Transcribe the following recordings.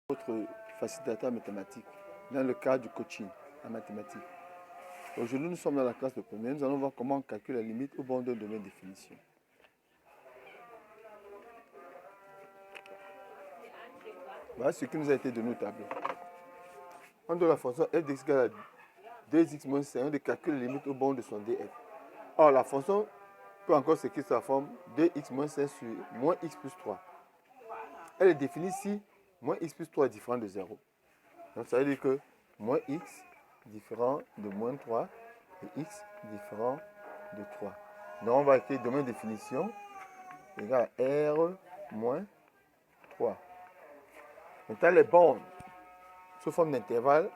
Votre facilitateur mathématique dans le cadre du coaching en mathématiques. Aujourd'hui, nous sommes dans la classe de première. Nous allons voir comment on calcule la limite au bord d'un domaine de définition. Voilà ce qui nous a été donné au tableau. On donne la fonction f de x égale à 2x moins 5 de calculer la limite au bord de son df. Or, la fonction peut encore s'écrire sous la forme 2x moins 5 sur moins x plus 3. Elle est définie si moins x plus 3 est différent de 0. Donc ça veut dire que moins x différent de moins 3 et x différent de 3. Donc on va écrire domaine de définition égale à R moins 3. Maintenant les bornes sous forme d'intervalle,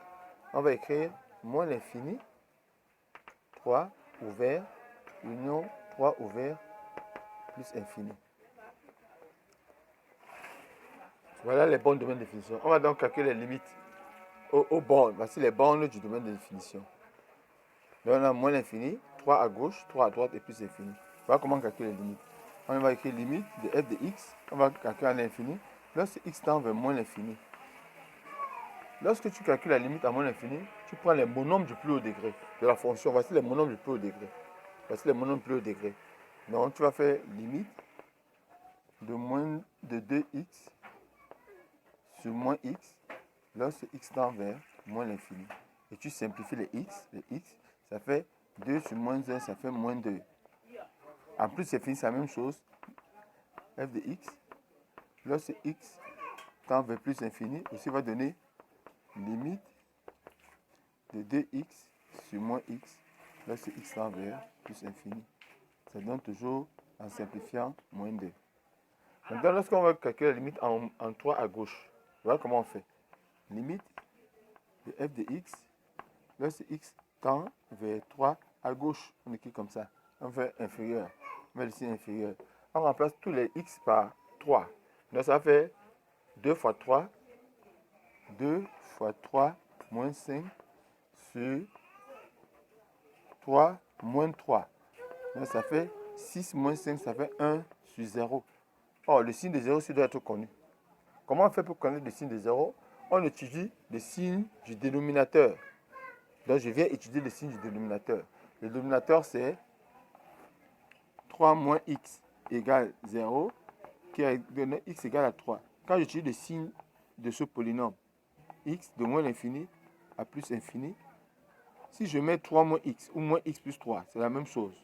on va écrire moins l'infini, 3 ouvert, union 3 ouvert, plus infini. Voilà les bornes de domaine de définition. On va donc calculer les limites aux bornes. Voici les bornes du domaine de définition. Donc on a moins l'infini, 3 à gauche, 3 à droite et plus infini. Voilà comment on calcule les limites. On va écrire limite de f de x. On va calculer à l'infini. Lorsque x tend vers moins l'infini. Lorsque tu calcules la limite à moins l'infini, tu prends les monombres du plus haut degré de la fonction. Voici les monombres du plus haut degré. Voici les monombres du plus haut degré. Donc tu vas faire limite de moins de 2x sur moins x lorsque x tend vers moins l'infini. Et tu simplifies les x, ça fait 2 sur moins 1, ça fait moins 2. En plus, c'est fini, c'est la même chose. f de x, lorsque x tend vers plus infini, aussi va donner limite de 2x sur moins x, lorsque x tend vers plus infini. Ça donne toujours, en simplifiant, moins 2. Maintenant, lorsqu'on va calculer la limite en 3 à gauche, voilà comment on fait. Limite de f de x, lorsque x tend vers 3 à gauche, on écrit comme ça. On fait inférieur. On met le signe inférieur. On remplace tous les x par 3. Donc ça fait 2 fois 3. 2 fois 3 moins 5 sur 3 moins 3. Donc ça fait 6 moins 5, ça fait 1 sur 0. Or, le signe de 0 doit être connu. Comment on fait pour connaître le signe de 0? On étudie le signe du dénominateur. Donc je viens étudier le signe du dénominateur. Le dénominateur c'est 3 moins x égale 0, qui a donné x égale à 3. Quand j'utilise le signe de ce polynôme, x de moins l'infini à plus infini, si je mets 3 moins x ou moins x plus 3, c'est la même chose.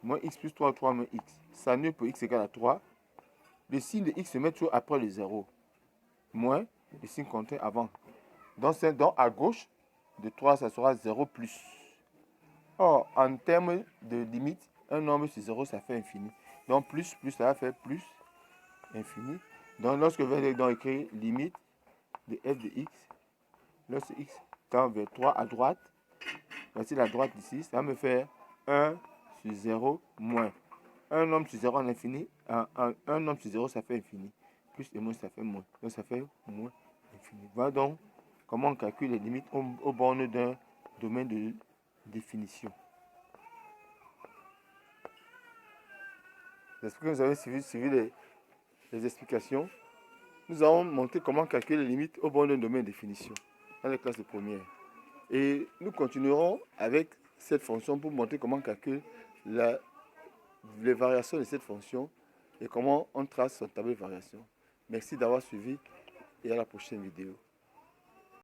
Moins x plus 3, 3 moins x, ça annule pour x égale à 3. Le signe de x se met toujours après le 0. Moins le signe contraire avant. Donc à gauche, de 3, ça sera 0 plus. Or, en termes de limite, un nombre sur 0, ça fait infini. Donc, plus, ça va faire plus, infini. Donc, lorsque je vais écrire limite de f de x, lorsque x tend vers 3 à droite, voici la droite ici, ça va me faire 1 sur 0 moins. Un nombre sur 0 en infini, un nombre sur 0, ça fait infini. Plus et moins, ça fait moins. Donc, ça fait moins infini. Voilà donc comment on calcule les limites aux bornes d'un domaine de définition. J'espère que vous avez suivi les explications. Nous avons montré comment calculer les limites au bord d'un domaine de définition dans les classes de première. Et nous continuerons avec cette fonction pour montrer comment calculer les variations de cette fonction et comment on trace son tableau de variation. Merci d'avoir suivi et à la prochaine vidéo.